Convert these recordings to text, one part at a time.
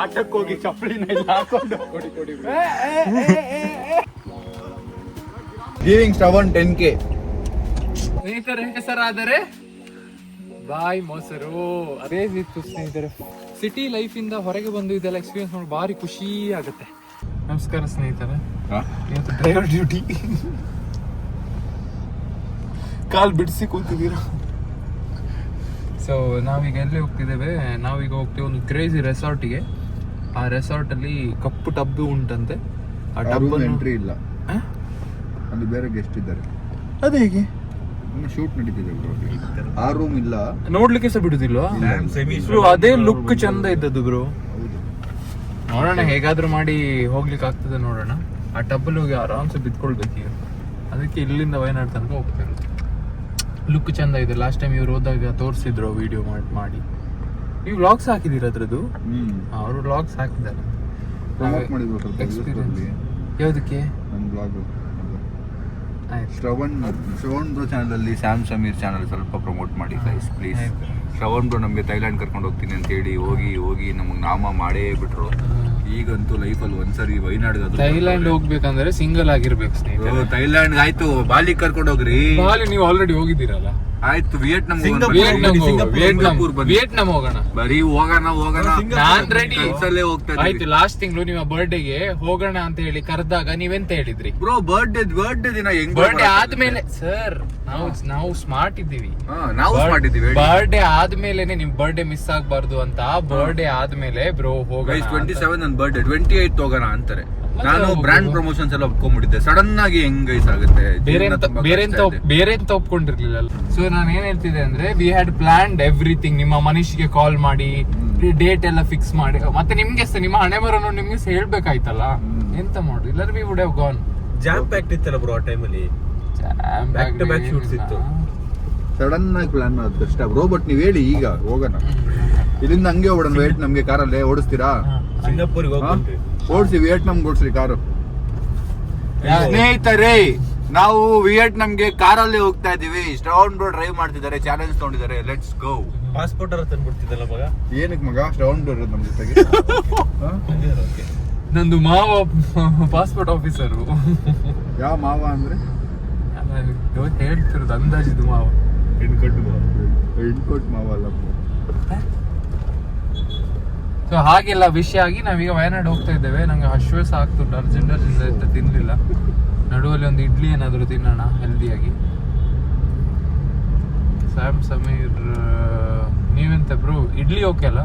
ಆಟಕ್ಕೆ ಹೋಗಿ ಚಪ್ಪಲಿನ ಇಲ್ಲ ಹಾಕೊಂಡು ಕೊಡಿ ಗಿವಿಂಗ್ ಶ್ರವಣ್ 10K. ಸ್ನೇಹಿತರೆ ಹೆಸರಾದರೆ ಬಾಯ್ ಮೊಸರು ಅದೇ ಇತ್ತು ಸ್ನೇಹಿತರೆ. ಸಿಟಿ ಲೈಫ್ ಇಂದ ಹೊರಗೆ ಬಂದು ಇದೆಲ್ಲ ಎಕ್ಸ್ಪೀರಿಯನ್ಸ್ ಮಾಡಿ ಭಾರಿ ಖುಷಿ ಆಗುತ್ತೆ. ನಮಸ್ಕಾರ ಸ್ನೇಹಿತರೆ, ಇವತ್ತು ಡ್ರೈವರ್ ಡ್ಯೂಟಿ. ಕಾಲ್ ಬಿಡಿಸಿ ಕೂತಿದ್ದೀರಾ. ಸೊ ನಾವೀಗ ಎಲ್ಲಿ ಹೋಗ್ತಿದ್ದೇವೆ? ನಾವೀಗ ಹೋಗ್ತೀವಿ ಒಂದು ಕ್ರೇಜಿ ರೆಸಾರ್ಟಿಗೆ. ಆ ರೆಸಾರ್ಟ್ ಅಲ್ಲಿ ಕಪ್ಪು ಟಬ್ ಉಂಟಂತೆ. ಆ ಟಬ್ ಎಂಟ್ರಿ ಇಲ್ಲ, ಅಲ್ಲಿ ಬೇರೆ ಗೆಸ್ಟ್ ಇದ್ದಾರೆ. ಅದೇ ಹೇಗೆ ಶೂಟ್ ನಡೀತಿದೆ, ಆ ರೂಮ್ ಇಲ್ಲ, ನೋಡ್ಲಿಕ್ಕೆ ಸಹ ಬಿಡುದಿಲ್ವಾ? ಅದೇ ಲುಕ್ ಚಂದ ಇದ್ದದ್ದು ಬ್ರೋ. ನೋಡೋಣ ಹೇಗಾದ್ರೂ ಮಾಡಿ ಹೋಗ್ಲಿಕ್ಕೆ ಆಗ್ತದೆ ನೋಡೋಣ. ಆ ಟಬ್ಬಲ್ಲಿ ಹೋಗಿ ಆರಾಮ್ಸೆ ಬಿದ್ಕೊಳ್ಬೇಕು ಈಗ. ಅದಕ್ಕೆ ಇಲ್ಲಿಂದ ವಯನಾಡ್ ತನಕ ಹೋಗ್ತಾ ಇರೋದು. ಲುಕ್ ಚಂದ ಇದೆ. ಲಾಸ್ಟ್ ಟೈಮ್ ಇವ್ರು ಹೋದಾಗ ತೋರಿಸಿದ್ರು ವಿಡಿಯೋ ಮಾಡಿ. ನೀವು ವ್ಲಾಗ್ಸ್ ಹಾಕಿದೀರ ಅದ್ರದ್ದು? ಅವರು ವ್ಲಾಗ್ಸ್ ಹಾಕಿದ್ದಾರೆ. ಯಾವ್ದಕ್ಕೆ? ನನ್ನ ಬ್ಲಾಗ್ ಶ್ರವಣ್ ಬ್ರೋ ಚಾನಲ್ ಅಲ್ಲಿ ಸ್ಯಾಮ್ ಸಮೀರ್ ಚಾನಲ್ ಸ್ವಲ್ಪ ಪ್ರಮೋಟ್ ಮಾಡಿ ಗೈಸ್ ಪ್ಲೀಸ್. ಶ್ರವಣ್ ಬ್ರೋ ನಮಗೆ ಥೈಲ್ಯಾಂಡ್ ಕರ್ಕೊಂಡು ಹೋಗ್ತೀನಿ ಅಂತ ಹೇಳಿ ಹೋಗಿ ನಮಗೆ ನಾಮ ಮಾಡೇ ಬಿಟ್ರು. ಈಗಂತೂ ಲೈಫಲ್ಲಿ ಒಂದ್ಸರಿ ವೈನಾಡ್ ಥೈಲ್ಯಾಂಡ್ ಹೋಗ್ಬೇಕಂದ್ರೆ ಸಿಂಗಲ್ ಆಗಿರ್ಬೇಕು ಸ್ನೇಹಿತರೆ. ಥೈಲ್ಯಾಂಡ್ ಆಯ್ತು, ಬಾಲಿ ಕರ್ಕೊಂಡು ಹೋಗ್ರಿ. ಬಾಲಿ ನೀವು ಆಲ್ರೆಡಿ ಹೋಗಿದ್ದೀರಲ್ಲ. ಆಯ್ತು, ವಿಯೆಟ್ನಾಂ ಹೋಗೋಣ. ಬರೀ ಹೋಗೋಣ ನಾನ್ ರೆಡಿ. ಹೋಗ್ತಾ ಆಯ್ತು, ಲಾಸ್ಟ್ ತಿಂಗಳು ನಿಮ್ಮ ಬರ್ಡೇಗೆ ಹೋಗೋಣ ಅಂತ ಹೇಳಿ ಕರೆದಾಗ ನೀವೆಂತ ಹೇಳಿದ್ರಿ? ಬ್ರೋ ಬರ್ಡೇ ದಿನ ಹೆಂಗ್ ಬರ್ಡೇ ಆದ್ಮೇಲೆ ಸರ್ ನಾವು ಸ್ಮಾರ್ಟ್ ಇದ್ದೀವಿ. ನಾವು ಸ್ಮಾರ್ಟ್ ಇದ್ದೀವಿ. ಬರ್ಡೇ ಆದ್ಮೇಲೆನೆ ನಿಮ್ ಬರ್ಡೇ ಮಿಸ್ ಆಗ್ಬಾರ್ದು ಅಂತ ಬರ್ಡೇ ಆದ್ಮೇಲೆ ಬ್ರೋ ಹೋಗೋಣ. 27 ನನ್ನ ಬರ್ಡೇ, 28 ಹೋಗೋಣ ಅಂತಾರೆ. ನಾನು ಬ್ರ್ಯಾಂಡ್ ಪ್ರಮೋಷನ್ಸ್ ಎಲ್ಲ ಒಪ್ಕೊಂಡ್ಬಿಟ್ಟಿದ್ದೆ. ಸಡನ್ ಆಗಿ ಹೆಂಗ್ ಗೈಸ್ ಆಗುತ್ತೆ, ಬೇರೆ ಎಂತ ಒಪ್ಕೊಂಡಿರ್ಲಿಲ್ಲ. ಸೊ ನಾನು ಏನ್ ಹೇಳ್ತಿದ್ದೆ ಅಂದ್ರೆ, ವಿ ಹ್ಯಾಡ್ ಪ್ಲಾನ್ಡ್ ಎವ್ರಿಥಿಂಗ್. ನಿಮ್ಮ ಮನೀಶ್ಗೆ ಕಾಲ್ ಮಾಡಿ ಡೇಟ್ ಎಲ್ಲ ಫಿಕ್ಸ್ ಮಾಡಿ, ಮತ್ತೆ ನಿಮ್ಗೆ ನಿಮ್ಮ ಹಣೆ ಬರೋನು ನಿಮ್ಗೆ ಹೇಳ್ಬೇಕಾಯ್ತಲ್ಲ. ಎಂತ ಮಾಡು, ಇಲ್ಲರ we would have gone. Jam packed ಇತ್ತಲ್ಲ ಬ್ರೋ ಆ ಟೈಮಲ್ಲಿ, ಬ್ಯಾಕ್ ಟು ಬ್ಯಾಕ್ ಶೂಟ್ಸ್ ಇತ್ತು. ಸಡನ್ ಆಗಿ ಪ್ಲಾನ್ ಮಾಡೋದು ಕಷ್ಟ ಬ್ರೋ. ಬಟ್ ನೀವ್ ಹೇಳಿ ಈಗ ಹೋಗೋಣ. ಇಲ್ಲಿಂದ ಹಂಗೆ ಓಡೋಣ. ವೇಟ್ ನಮ್ಗೆ ಕಾರಲ್ಲೇ ಓಡಿಸ್ತೀರಾ? ಸಿಂಗಾಪುರ್ಗೆ ಹೋಗ್ತೀವಿ. ಓಡಿಸಿ, ವಿಯೆಟ್ನಾಂ ಓಡಿಸ್ರಿ ಕಾರು. ಸ್ನೇಹಿತರೆ, ನಾವು ವಿಯೆಟ್ನಾಂಗೆ ಕಾರಲ್ಲಿ ಹೋಗ್ತಾ ಇದೀವಿ. ಶ್ರವಣ್ ಬ್ರೋ ಡ್ರೈವ್ ಮಾಡ್ತಿದ್ದಾರೆ, ಚಾಲೆಂಜ್ ತಗೊಂಡಿದ್ದಾರೆ. Let's go. ಪಾಸ್ಪೋರ್ಟ್ ಅರ ತಂದ್ಬಿಡ್ತಿದ್ದಲ್ಲ ಮಗ. ಏನಕ್ಕೆ ಮಗ ಶ್ರವಣ್ ಬ್ರೋ ಇರೋದು ನಮ್ ಜೊತೆಗೆ? ನಂದು ಮಾವ ಪಾಸ್ಪೋರ್ಟ್ ಆಫೀಸರು. ಯಾವ ಮಾವ ಅಂದ್ರೆ? ಹೇಳ್ತಿರೋದು ಅಂದಾಜಿದು ಮಾವ. ಹೆಣ್ಕೊಟ್ಟು ಮಾವ ಅಲ್ಲ. ಸೊ ಹಾಗೆಲ್ಲ ವಿಷಯ ಆಗಿ ನಾವೀಗ ವಯನಾಡ್ ಹೋಗ್ತಾ ಇದ್ದೇವೆ. ನಂಗೆ ಹಶ್ವಾಸ ಆಗ್ತುಂಟು, ಅರ್ಜೆಂಟ್ ಅಂತ ತಿನ್ಲಿಲ್ಲ. ನಡುವಲ್ಲಿ ಒಂದು ಇಡ್ಲಿ ಏನಾದ್ರು ತಿನ್ನೋಣ ಹೆಲ್ದಿಯಾಗಿ. ಸ್ಯಾಮ್ ಸಮೀರ್ ನೀವೆಂತ ಬ್ರೋ? ಇಡ್ಲಿ ಓಕೆ ಅಲ್ಲ?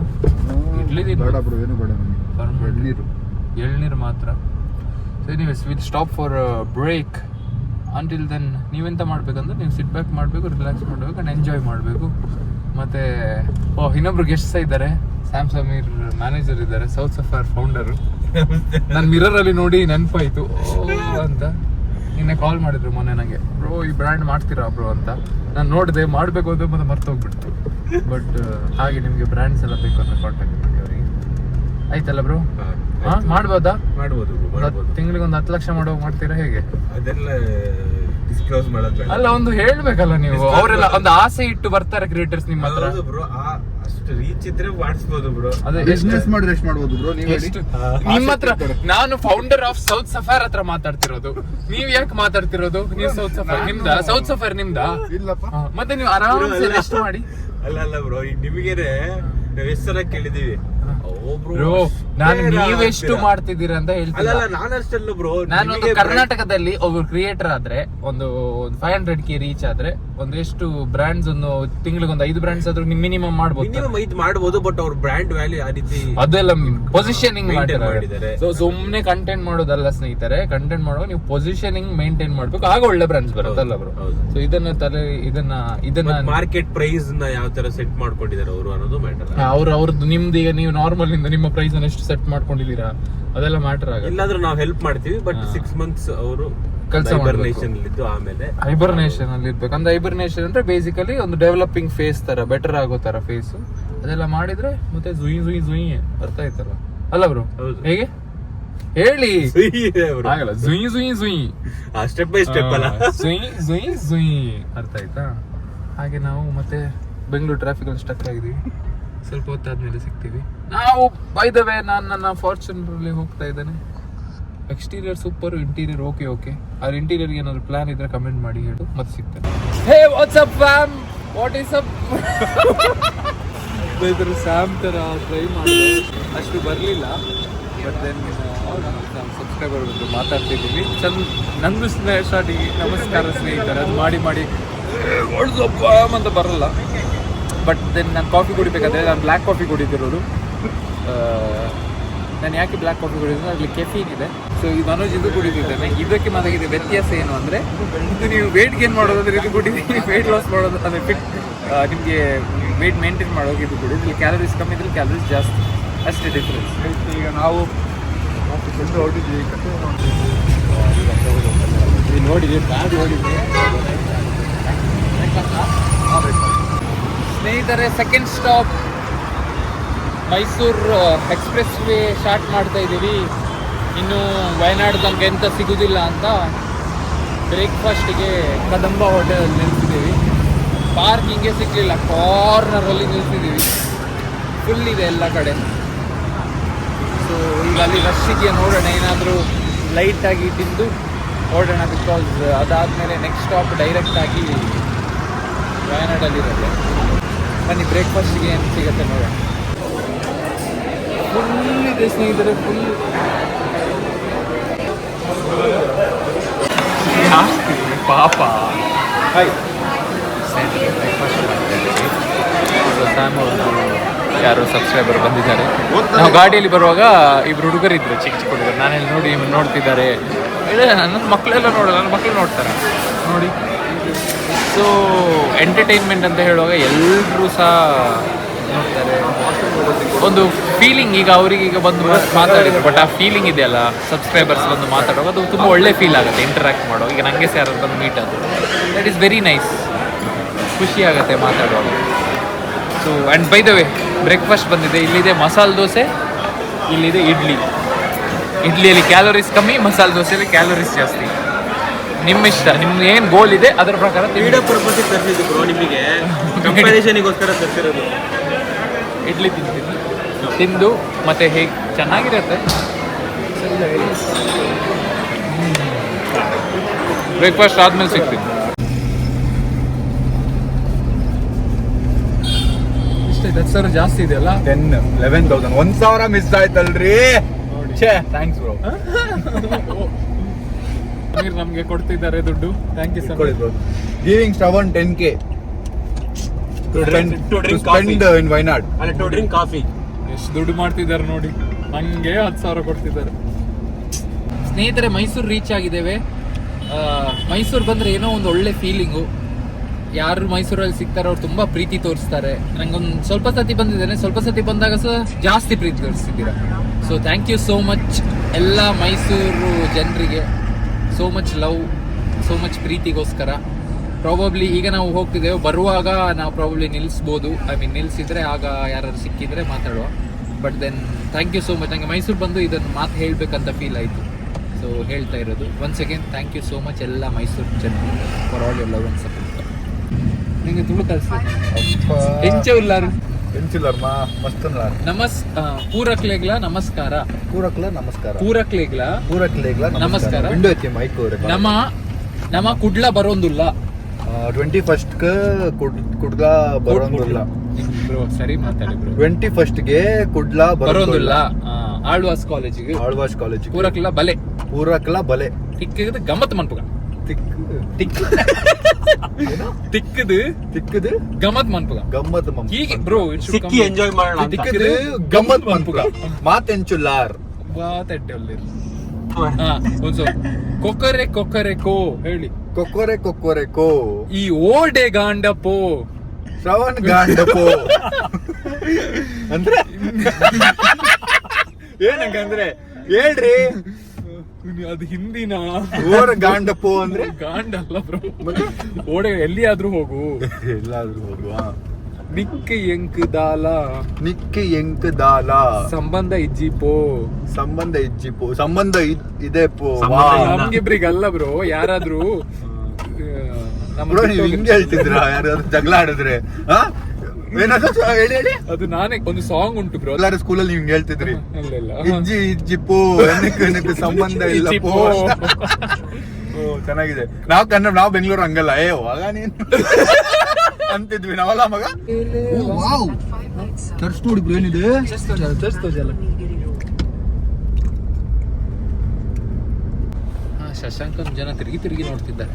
ಇಡ್ಲಿ ಬೇಡ ಬ್ರೋ, ಏನು ಬೇಡ. ಎಳ್ನೀರು ಮಾತ್ರ. So anyways will stop for break. Until then ನೀವೆಂತ ಮಾಡ್ಬೇಕಂದ್ರೆ, ನೀವು ಸಿಟ್ ಬ್ಯಾಕ್ ಮಾಡಬೇಕು, ರಿಲ್ಯಾಕ್ಸ್ ಮಾಡಬೇಕು ಆ್ಯಂಡ್ ಎಂಜಾಯ್ ಮಾಡಬೇಕು. ಮತ್ತು ಇನ್ನೊಬ್ರು ಗೆಸ್ಟ್ಸ್ ಇದ್ದಾರೆ. ಸ್ಯಾಮ್ ಸಮೀರ್ ಮ್ಯಾನೇಜರ್ ಇದ್ದಾರೆ, ಸೌತ್ ಸಫಾರ್ ಫೌಂಡರು. ನಾನು ಮಿರರ್ ಅಲ್ಲಿ ನೋಡಿ ನೆನಪಾಯ್ತು ಅಂತ. ನಿನ್ನೆ ಕಾಲ್ ಮಾಡಿದ್ರು ಮೊನ್ನೆ ನನಗೆ, ಬ್ರೋ ಈ ಬ್ರ್ಯಾಂಡ್ ಮಾಡ್ತೀರಾ ಬ್ರೋ ಅಂತ. ನಾನು ನೋಡಿದೆ, ಮಾಡಬೇಕು ಅಂತ ಮತ್ತೆ ಮರ್ತೋಗ್ಬಿಡ್ತು. ಬಟ್ ಹಾಗೆ ನಿಮಗೆ ಬ್ರ್ಯಾಂಡ್ಸ್ ಎಲ್ಲ ಬೇಕು ಅಂತ ಕಾಂಟ್ಯಾಕ್ಟ್ ಮಾಡಿ ಅವರಿಗೆ. ಆಯ್ತಲ್ಲ ಬ್ರೋ? ಮಾಡ್ಬೋದಾ? ಮಾಡ್ಬೋದು. ತಿಂಗಳಿಗೆ ಒಂದು 10 ಲಕ್ಷ ಮಾಡೋ ಮಾಡ್ತೀರಾ ಹೇಗೆ? ಅದೆಲ್ಲ ಡಿಸ್ಕ್ಲೋಸ್ ಮಾಡೋದು ಅಲ್ಲ, ಒಂದು ಹೇಳ್ಬೇಕಲ್ಲ ನೀವು. ಅವರೆಲ್ಲ ಒಂದು ಆಸೆ ಇಟ್ಟು ಬರ್ತಾರೆ ಕ್ರಿಯೇಟರ್ಸ್ ನಿಮ್ಮ ಹತ್ರ. ಬ್ರೋ ಅಷ್ಟು ರೀಚ್ ಇದ್ರೆ ಮಾಡಿಸ್ಬೋದು ಬ್ರೋ. ಅದೇ ಬಿಸ್ನೆಸ್ ಮಾಡಿದ್ರೆ ಎಷ್ಟು ಮಾಡ್ಬೋದು ಬ್ರೋ? ನೀವು ನಿಮ್ಮ ಹತ್ರ ನಾನು ಫೌಂಡರ್ ಆಫ್ ಸೌತ್ ಸಫಾರ್ ಹತ್ರ ಮಾತಾಡ್ತಿರೋದು. ನೀವ್ ಯಾಕೆ ಮಾತಾಡ್ತಿರೋದು? ನೀವು ಸೌತ್ ಸಫಾರ್ ನಿಮ್ದ? ಸೌತ್ ಸಫಾರ್ ನಿಮ್ದ? ಇಲ್ಲಪ್ಪ. ಮತ್ತೆ ನೀವು ಆರಾಮ್ಸೆ ರೆಸ್ಟ್ ಮಾಡಿ. ಅಲ್ಲ ಬ್ರೋ, ಈಗ ನಿಮಗೇನೆ ನಾವ್ ಎಷ್ಟು ಸಲ ಕೇಳಿದೀವಿ ಬ್ರೋ. ನಾನು ನೀವೆಷ್ಟು ಮಾಡ್ತಿದ್ದೀರಾ ಅಂತ ಹೇಳ್ತೀನಿ. ನಾನಷ್ಟಲ್ಲ ಬ್ರೋ. ನಾನು ಕರ್ನಾಟಕದಲ್ಲಿ ಒಬ್ಬ ಕ್ರಿಯೇಟರ್ ಆದ್ರೆ ಒಂದು 500K ರೀಚ್ ಆದ್ರೆ ಒಂದು ಎಷ್ಟು ಬ್ರ್ಯಾಂಡ್ಸ್, ಒಂದು ತಿಂಗಳಿಗೆ ಒಂದು 5 ಬ್ರ್ಯಾಂಡ್ಸ್ ಆದ್ರೂ ಮಿನಿಮಮ್ ಮಾಡ್ಬೋದು. ಬಟ್ ಅವ್ರ ಬ್ರ್ಯಾಂಡ್ ವ್ಯಾಲ್ಯೂ ಆ ರೀತಿ ಅದೆಲ್ಲ ಪೊಸಿಷನಿಂಗ್ ಮಾಡಿದ್ದಾರೆ. ಸೊ ಸುಮ್ನೆ ಕಂಟೆಂಟ್ ಮಾಡೋದಲ್ಲ ಸ್ನೇಹಿತರೆ. ಕಂಟೆಂಟ್ ಮಾಡುವಾಗ ನೀವು ಪೊಸಿಷನಿಂಗ್ ಮೇಂಟೈನ್ ಮಾಡ್ಬೇಕು, ಆಗ ಒಳ್ಳೆ ಬ್ರ್ಯಾಂಡ್ಸ್ ಬರುತ್ತಲ್ಲ ಬ್ರೋ. ಸೊ ಇದನ್ನ ಮಾರ್ಕೆಟ್ ಪ್ರೈಸ್ ನ ಯಾವ ತರ ಸೆಟ್ ಮಾಡ್ಕೊಂಡಿದ್ದಾರೆ ಅವರು ಅನ್ನೋದು ಮ್ಯಾಟರ್. ಅವ್ರದ್ದು ನಿಮ್ದು ಈಗ ನೀವು ನಾರ್ಮಲ್ ಇಂದ ನಿಮ್ಮ ಪ್ರೈಸ್ ಅನ್ನು ಎಷ್ಟು ಸೆಟ್ ಮಾಡ್ಕೊಂಡಿದ್ದೀರಾ ಅದೆಲ್ಲ ಮ್ಯಾಟರ್ ಆಗಲ್ಲ. ಇಲ್ಲಾದ್ರೂ ನಾವು ಹೆಲ್ಪ್ ಮಾಡ್ತೀವಿ. ಬಟ್ 6 months ಅವರು ಕೆಲಸ ಹೈಬರ್ನೇಷನ್ ಇದ್ದು ಆಮೇಲೆ ಹೈಬರ್ನೇಷನ್ ಅಲ್ಲಿ ಇರ್ಬೇಕು. ಅಂದ್ರೆ ಹೈಬರ್ನೇಷನ್ ಅಂದ್ರೆ ಬೇಸಿಕಲಿ ಒಂದು ಡೆವಲಪಿಂಗ್ ಫೇಸ್ ತರ, ಬೆಟರ್ ಆಗೋ ತರ ಫೇಸ್. ಅದೆಲ್ಲ ಮಾಡಿದ್ರೆ ಮತ್ತೆ ಜುಯಿ ಅರ್ಥ ಆಯ್ತಲ್ಲ ಅಲ್ಲ ಬ್ರೋ? ಹೇಗೆ ಹೇಳಿ ಆಗಲ್ಲ. ಜುಯಿ ಸ್ಟೆಪ್ ಬೈ ಸ್ಟೆಪ್ ಅಲ್ಲ, ಜುಯಿ ಅರ್ಥ ಆಯ್ತಾ? ಹಾಗೆ ನಾವು ಮತ್ತೆ ಬೆಂಗಳೂರು ಟ್ರಾಫಿಕ್ ಅಲ್ಲಿ ಸ್ಟಕ್ ಆಗಿದೀವಿ. ಸ್ವಲ್ಪ ಹೊತ್ತಾದ್ಮೇಲೆ ಸಿಗ್ತೀವಿ ನಾವು. ಬೈ ದ ವೇ ನಾನು ನನ್ನ ಫಾರ್ಚುನರಲ್ಲಿ ಹೋಗ್ತಾ ಇದ್ದೇನೆ. Exterior super, interior okay. ಅವ್ರ ಇಂಟೀರಿಯರ್ಗೆ ಏನಾದ್ರು ಪ್ಲಾನ್ ಇದ್ರೆ ಕಮೆಂಟ್ ಮಾಡಿ ಹೇಳು, ಮತ್ತೆ ಸಿಗ್ತೇನೆ. Hey what's up fam, what is up? ಇದ್ರ ಸ್ಯಾಮ್ ಥರ ಟ್ರೈ ಮಾಡಿದೆ, ಅಷ್ಟು ಬರಲಿಲ್ಲ. ಬಟ್ ದೆನ್ ಸಬ್ಸ್ಕ್ರೈಬರ್ ಬಂದು ಮಾತಾಡ್ತಿದ್ದೀವಿ. ನಂದು ಸ್ಟಾರ್ಟಿಗೆ ನಮಸ್ಕಾರ ಸ್ನೇಹಿತರೆ ಅದು ಮಾಡಿ ವಾಟ್ಸಪ್ ಅಂತ ಬರಲ್ಲ. ಬಟ್ ದೆನ್ ನಾನು ಕಾಫಿ ಕುಡಿಬೇಕಾದ್ರೆ ನಾನು ಬ್ಲ್ಯಾಕ್ ಕಾಫಿ ಕುಡಿದಿರೋದು. ನಾನು ಯಾಕೆ ಬ್ಲ್ಯಾಕ್ ಕಾಫಿ ಕುಡಿದ್ರೆ ಅದರಲ್ಲಿ ಕೆಫೀನ್ ಇದೆ. ಸೊ ಈ ಮನೋಜ್ ಇದು ಕುಡಿದಿದ್ದೇನೆ. ಇದಕ್ಕೆ ಮಾತಾಗಿದೆ ವ್ಯತ್ಯಾಸ ಏನು ಅಂದರೆ, ಇದು ನೀವು ವೆಯ್ಟ್ ಗೇನ್ ಮಾಡೋದಾದ್ರೆ ಇದು ಕುಡಿದೀನಿ, ವೆಯ್ಟ್ ಲಾಸ್ ಮಾಡೋದು ಅಂದರೆ ಫಿಟ್ ನಿಮಗೆ ವೆಯ್ಟ್ ಮೇಂಟೈನ್ ಮಾಡೋಕೆ ಇದು ಕುಡಿದು. ಇಲ್ಲಿ ಕ್ಯಾಲರೀಸ್ ಕಮ್ಮಿ ಇದ್ರೆ ಕ್ಯಾಲರೀಸ್ ಜಾಸ್ತಿ, ಅಷ್ಟೇ ಡಿಫ್ರೆನ್ಸ್. ಈಗ ನಾವು ಹೊರಟಿದ್ದೀವಿ ನೋಡಿದ್ವಿ, ಬ್ಯಾಗ್ ನೋಡಿದ್ವಿ ಸ್ನೇಹಿತರೆ. Second stop Mysuru express way start ಮಾಡ್ತಾ ಇದ್ದೀವಿ. ಇನ್ನು ವಯನಾಡು ತನಕ ಎಂತ ಸಿಗೋದಿಲ್ಲ ಅಂತ ಬ್ರೇಕ್ಫಾಸ್ಟಿಗೆ ಕದಂಬ ಹೋಟೆಲ್ ನಿಲ್ಸಿದ್ದೀವಿ. ಪಾರ್ಕಿಂಗೇ ಸಿಗಲಿಲ್ಲ, ಕಾರ್ನರಲ್ಲಿ ನಿಲ್ಸಿದ್ದೀವಿ. ಫುಲ್ ಇದೆ ಎಲ್ಲ ಕಡೆ. ಸೊ ಈಗ ಅಲ್ಲಿ ರಶ್ ಇದೆಯಾ ನೋಡೋಣ, ಏನಾದರೂ ಲೈಟಾಗಿ ತಿಂದು ಹೊರಡೋಣ. ಬಿಕಾಸ್ ಅದಾದಮೇಲೆ ನೆಕ್ಸ್ಟ್ ಸ್ಟಾಪ್ ಡೈರೆಕ್ಟಾಗಿ ವಯನಾಡಲ್ಲಿರುತ್ತೆ. ಬನ್ನಿ ಬ್ರೇಕ್ಫಾಸ್ಟಿಗೆ ಏನು ಸಿಗುತ್ತೆ ನೋಡೋಣ. ಫುಲ್ ಇದೆ ಸ್ನೇಹಿತರೆ, ಫುಲ್ ಜಾಸ್ತಿ ಪಾಪ. ಸ್ನೇಹಿತರೆ ಬ್ರೇಕ್ಫಾಸ್ಟ್ ಸ್ಯಾಮ್ ಅವರು ಯಾರು ಸಬ್ಸ್ಕ್ರೈಬರ್ ಬಂದಿದ್ದಾರೆ. ನಾವು ಗಾಡಿಯಲ್ಲಿ ಬರುವಾಗ ಇಬ್ರು ಹುಡುಗರಿದ್ರು, ಚಿಕ್ಕ ಹುಡುಗರು. ನಾನೆಲ್ಲಿ ನೋಡಿ ಇವ್ರು ನೋಡ್ತಿದ್ದಾರೆ. ನನ್ನ ಮಕ್ಕಳೆಲ್ಲ ನೋಡೋಲ್ಲ, ನನ್ನ ಮಕ್ಕಳು ನೋಡ್ತಾರೆ ನೋಡಿ. ಸೊ ಎಂಟರ್ಟೈನ್ಮೆಂಟ್ ಅಂತ ಹೇಳುವಾಗ ಎಲ್ಲರೂ ಸಹ ನೋಡ್ತಾರೆ. ಒಂದು ಫೀಲಿಂಗ್ ಈಗ ಅವರಿಗೀಗ ಬಂದು ಮಾತಾಡಿದ್ರು, ಬಟ್ ಆ ಫೀಲಿಂಗ್ ಇದೆಯಲ್ಲ ಸಬ್ಸ್ಕ್ರೈಬರ್ಸ್ ಬಂದು ಮಾತಾಡುವಾಗ ಅದು ತುಂಬ ಒಳ್ಳೆ ಫೀಲ್ ಆಗುತ್ತೆ ಇಂಟರಾಕ್ಟ್ ಮಾಡುವಾಗ. ಈಗ ನನಗೆ ಸಹ ಯಾರು ಬಂದು ಮೀಟ್ ಆದರು, ದಟ್ ಈಸ್ ವೆರಿ ನೈಸ್, ಖುಷಿ ಆಗುತ್ತೆ ಮಾತಾಡುವಾಗ. So and by the way breakfast ಬಂದಿದೆ. ಇಲ್ಲಿದೆ ಮಸಾಲೆ ದೋಸೆ, ಇಲ್ಲಿದೆ ಇಡ್ಲಿಯಲ್ಲಿ ಕ್ಯಾಲೋರೀಸ್ ಕಮ್ಮಿ, ಮಸಾಲೆ ದೋಸೆಯಲ್ಲಿ ಕ್ಯಾಲೋರೀಸ್ ಜಾಸ್ತಿ. ನಿಮ್ಮ ಇಷ್ಟ, ನಿಮ್ಗೆ ಏನು ಗೋಲ್ ಇದೆ ಅದರ ಪ್ರಕಾರ. ವಿಡಿಯೋ ಪರ್ಪಸ್ಗೆ ತರಿಸಿದ್ದು ಬ್ರೋ, ನಿಮಗೆ ಕಂಪ್ಯಾರಿಸನಿಗೋಸ್ಕರ ತರಿಸಿರೋದು. ಇಡ್ಲಿ ತಿಂದು ಮತ್ತೆ ಹೇಗೆ ಚೆನ್ನಾಗಿರುತ್ತೆ. ಬ್ರೇಕ್ಫಾಸ್ಟ್ ಆದ್ಮೇಲೆ ಸಿಗ್ತೀನಿ. ಇಷ್ಟೇ, ಸರ್ ಜಾಸ್ತಿ ಇದೆಯಲ್ಲ. 11,000 1,000 ಮಿಸ್ ಆಯ್ತಲ್ರಿ. Thanks bro. ನಮ್ಗೆ ಕೊಡ್ತಿದ್ದಾರೆ ದುಡ್ಡು. Thank you sir. Giving Shravan 10K to spend in Wayanad and to drink coffee. ಎಷ್ಟು ದುಡ್ಡು ಮಾಡ್ತಿದ್ದಾರೆ ನೋಡಿ, ನಂಗೆ 10,000 ಕೊಡ್ತಿದ್ದಾರೆ. ಸ್ನೇಹಿತರೆ ಮೈಸೂರು ರೀಚ್ ಆಗಿದ್ದೇವೆ. ಮೈಸೂರು ಬಂದರೆ ಏನೋ ಒಂದು ಒಳ್ಳೆ ಫೀಲಿಂಗು. ಯಾರು ಮೈಸೂರಲ್ಲಿ ಸಿಗ್ತಾರೋ ಅವ್ರು ತುಂಬ ಪ್ರೀತಿ ತೋರಿಸ್ತಾರೆ. ನಂಗೊಂದು ಸ್ವಲ್ಪ ಸತಿ ಬಂದಿದ್ದೇನೆ, ಸ್ವಲ್ಪ ಸತಿ ಬಂದಾಗ ಸಹ ಜಾಸ್ತಿ ಪ್ರೀತಿ ತೋರಿಸ್ತಿದ್ದೀರಾ. So thank you so much ಎಲ್ಲ ಮೈಸೂರು ಜನರಿಗೆ. So much love, so much ಪ್ರೀತಿಗೋಸ್ಕರ. ಪ್ರಾಬಬ್ಲಿ ಈಗ ನಾವು ಹೋಗ್ತಿದ್ದೇವೆ, ಬರುವಾಗ ನಾವು ಪ್ರಾಬಬ್ಲಿ ನಿಲ್ಲಿಸ್ಬೋದು. ನಿಲ್ಲಿಸಿದ್ರೆ ಆಗ ಯಾರಾದ್ರು ಸಿಕ್ಕಿದ್ರೆ ಮಾತಾಡುವ. But then thank you so much. ನನಗೆ ಮೈಸೂರು ಬಂದು ಇದನ್ನು ಮಾತು ಹೇಳಬೇಕಂತ ಫೀಲ್ ಆಯಿತು. ಸೊ ಹೇಳ್ತಾ ಇರೋದು once again thank you so much ಎಲ್ಲ ಮೈಸೂರು ಜನ for all your love and support. ನಿಮಗೆ ತುಳು ಕಲಿಸಿ ಎಂಚೆ ಉಲ್ಲಾರು ಮಸ್ತನ್ಲಾರ್ ಪೂರಕ್ಲೇಗ್ಲ ನಮಸ್ಕಾರ. ನಮಸ್ಕಾರ. ನಮ್ಮ ಕುಡ್ಲ ಬರೋಂದಿಲ್ಲ. 21st ಕುಡ್ಲ ಬರೋಂದಿಲ್ಲ. ಸರಿ ಮಾತಾಡಿ ಬ್ರೋ. 21st ಗೆ ಕುಡ್ಲ ಬರೋಂದಿಲ್ಲ. ಆಳ್ವಾಸ್ ಕಾಲೇಜಿಗೆ ಪೂರಕ್ಲ ಬಲೆ ತಿಕ್ಕದ ಗಮ್ಮತ್ ಮನ್ಪುಗ ತಿಕ್ಕದು ಗಮ್ಮತ್ ಮನ್ಪುಗ ಹೀಗೆ ಬ್ರೋ. ಸಿಕ್ಕಿ ಎಂಜಾಯ್ ಮಾಡೋಣ. ತಿಕ್ಕದು ಗಮ್ಮತ್ ಮನ್ಪುಗ ಮಾತೆಂಚುಲ್ಲಾರ್ ಮಾತೆಟ್ಟೊಲ್ಲಿರ್. ಒಂದು ಕೊಕ್ಕರೆ ಕೋ ಹೇಳಿ. ಕೊಕ್ಕರೆ ಕೋ ಈ ಓಡೆ ಗಾಂಡಪೋ ಶ್ರವಣ್ ಗಾಂಡಪೋ ಅಂದ್ರೆ ಏನಂದ್ರೆ ಹೇಳ್ರಿ. ಅದು ಹಿಂದಿನ ಓರ ಗಾಂಡಪೋ ಅಂದ್ರೆ ಗಾಂಡ ಅಲ್ಲ ಬ್ರೋ. ಓಡೆ ಎಲ್ಲಿಯಾದ್ರೂ ಹೋಗು, ಎಲ್ಲಾದ್ರೂ ಹೋಗುವ. ನಿಕ್ಕೆ ಎಂಕ್ ದಾಲ ಸಂಬಂಧ ಇಜ್ಜಿಪೋ ಸಂಬಂಧ ಇದೆ ಪೋ. ನಮ್ಗಿಬ್ರಿಗಲ್ಲ ಬ್ರೋ. ಯಾರಾದ್ರೂ ಹಿಂಗೆ ಹೇಳ್ತಿದ್ರ ಯಾರಾದ್ರೂ ಜಗಳ ಆಡಿದ್ರೆ ಏನದು ಹೇಳಿ ಹೇಳಿ. ಅದು ನಾನೇ ಒಂದು ಸಾಂಗ್ ಉಂಟು ಬ್ರೋ. ಎಲ್ಲಾರು ಸ್ಕೂಲಲ್ಲಿ ನೀವು ಹೇಳ್ತಿದ್ರಿ ಇಲ್ಲ ಇಜ್ಜಿ ಇಜ್ಜಿ ಪೋ ನನಗೆ ಸಂಬಂಧ ಇಲ್ಲ ಪೋ. ಓ ಚೆನ್ನಾಗಿದೆ. ನಾವು ಬೆಂಗಳೂರು ಹಂಗಲ್ಲ. ಹೋಗ ನೀನು ಅಂತಿದ್ವಿ ನಾವಲ್ಲ ಮಗ. ವಾವ್ ಚರ್ಚ್ ನೋಡಿ ಬ್ರೋ ಏನಿದೆ. ಶಶಾಂಕ್ ಜನ ತಿರುಗಿ ನೋಡ್ತಿದ್ದಾರೆ.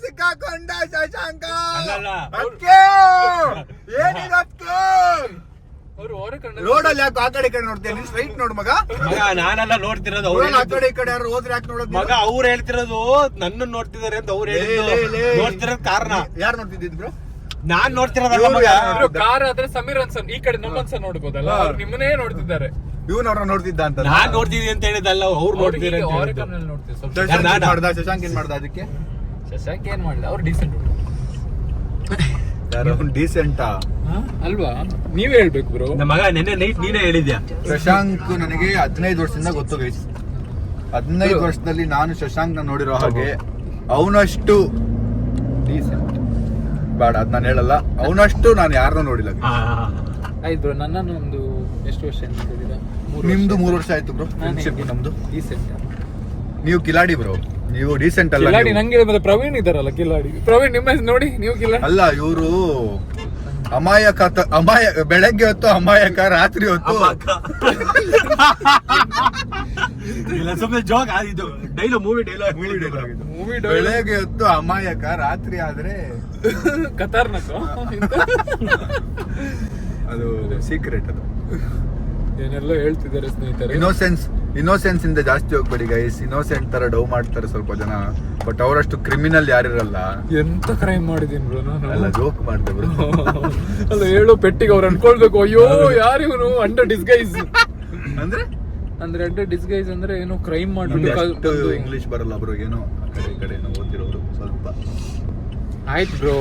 ಸಿಕ್ಕಾಕೊಂಡ ಶಶಾಂಕ ರೋಡಲ್ಲಿ ಯಾಕೆ ಆ ಕಡೆ ಈ ಕಡೆ ನೋಡ್ತೇನೆ? ಸ್ಟ್ರೈಟ್ ನೋಡು ಮಗ. ನಾನೆಲ್ಲ ನೋಡ್ತಿರೋದು ಆ ಕಡೆ ಈ ಕಡೆ ಯಾರು ಹೋದ್ರೆ ಯಾಕೆ ನೋಡೋದು ಮಗ? ಅವ್ರು ಹೇಳ್ತಿರೋದು ನನ್ನ ನೋಡ್ತಿದಾರೆ ಅಂತ ಅವ್ರು ನೋಡ್ತಿರೋದ್ ಕಾರಣ. ಯಾರು ನೋಡ್ತಿದ್ದಿದ್ ಬ್ರೋ? ನಾನ್ ನೋಡ್ತಿರೋದಲ್ಲ ಮಗ. ಕಾರ್ ಆದ್ರೆ ಸಮೀರ್ ಅನ್ಸನ್ ಈ ಕಡೆ ನಮ್ಮನ್ಸ ನೋಡ್ಬೋದಲ್ಲ, ಅವ್ರು ನಿಮ್ಮನ್ನೇ ನೋಡ್ತಿದ್ದಾರೆ. ಇವ್ನವ್ರ ನೋಡ್ತಿದ್ದ ಅಂತ ನಾನ್ ನೋಡ್ತಿದ್ದಿ ಅಂತ ಹೇಳಿದಲ್ಲ, ಅವ್ರು ನೋಡ್ತಿದ್ದಾರೆ. ಶಶಾಂಕ್ ಏನ್ ಮಾಡ್ದ ಅದಕ್ಕೆ? ಶಶಾಂಕ್ ಏನ್ ಮಾಡಿದ? ಅವ್ರು ಡೀಸೆಂಟ್ ಡೀಸೆಂಟಾ ಅಲ್ವಾ? ನೀವೇ ಹೇಳ್ಬೇಕು ಬ್ರೋ. ಮಗ ನೆನ್ನೆ ನೈಟ್ ನೀನೇ ಹೇಳಿದ್ಯಾ. ಶಶಾಂಕ್ ನನಗೆ 15 ವರ್ಷದಿಂದ ಗೊತ್ತು ಗೈಸ್. 15 ವರ್ಷದಲ್ಲಿ ನಾನು ಶಶಾಂಕ್ ನ ನೋಡಿರೋ ಹಾಗೆ ಅವನಷ್ಟು ಡೀಸೆಂಟ್ ಬೇಡ, ಅದ್ ನಾನು ಹೇಳಲ್ಲ. ಅವನಷ್ಟು ನಾನು ಯಾರನ್ನೂ ನೋಡಿಲ್ಲ. ಆಯ್ತು ಬ್ರೋ, ನನ್ನನ್ನು ಒಂದು ಎಷ್ಟು ವರ್ಷ ನಿಮ್ದು 3 ವರ್ಷ ಆಯ್ತು ಬ್ರೋ ಫ್ರೆಂಡ್ಶಿಪ್. ನಮ್ದು ಡೀಸೆಂಟ್. ನೀವು ಕಿಲಾಡಿ ಬ್ರೋ, ನೀವು ಡೀಸೆಂಟ್ ಅಲ್ಲ. ಕಿಲಾಡಿ ನಂಗೆ ಮತ್ತೆ ಪ್ರವೀಣ್ ಇದಾರಲ್ಲ ಕಿಲಾಡಿ. ಪ್ರವೀಣ್ ನಿಮ್ಮ ನೋಡಿ, ನೀವು ಕಿಲಾಡಿ ಅಲ್ಲ. ಇವರು ಬೆಳಗ್ಗೆ ಹೊತ್ತು ಅಮಾಯಕ, ರಾತ್ರಿ ಹೊತ್ತು ಸುಮ್ಮನೆ ಜೋಕ್ ಆದಿದ್ದು. ಡೈಲಾಗ್ ಮೂವಿ ಡೈಲಾಗ್ ಬೆಳಗ್ಗೆ ಹೊತ್ತು ಅಮಾಯಕ, ರಾತ್ರಿ ಆದ್ರೆ ಖತರ್ನಾಕ್. ಅದು ಸೀಕ್ರೆಟ್. ಅದು ಏನೆಲ್ಲ ಹೇಳ್ತಿದ್ದಾರೆ ಸ್ನೇಹಿತರೆ. ಇನ್ನೋಸೆನ್ಸ್ ಇಂದ ಜಾಸ್ತಿ ಹೋಗ್ಬೇಡಿ ಗೈಸ್. ಇನ್ನೋಸೆಂಟ್ ತರ ಡೌ ಮಾಡ್ತಾರೆ ಸ್ವಲ್ಪ ಜನ, ಬಟ್ ಅವರಷ್ಟು ಕ್ರಿಮಿನಲ್ ಯಾರಿರಲ್ಲ. ಎಂತ ಕ್ರೈಮ್ ಮಾಡಿದೀನಿ ಬ್ರೋ ನಾನು? ಅಲ್ಲ ಜೋಕ್ ಮಾಡ್ದೆ ಬ್ರೋ. ಅಲ್ಲ ಹೇಳೋ ಪೆಟ್ಟಿಗೆ ಅವ್ರು ಅನ್ಕೊಳ್ಬೇಕು, ಅಯ್ಯೋ ಯಾರಿವನು ಅಂಡರ್ ಡಿಸ್ಗೈಸ್ ಅಂದ್ರೆ ಅಂಡರ್ ಡಿಸ್ಗೈಸ್ ಅಂದ್ರೆ ಏನೋ ಕ್ರೈಮ್ ಮಾಡ್ಬಿಟ್ಟು. ಇಂಗ್ಲಿಷ್ ಬರಲ್ಲ ಬ್ರೋ, ಏನೋ ಆ ಕಡೆ ಓದಿರೋರು ಸ್ವಲ್ಪ. ಆಯ್ತು ಬ್ರೋ,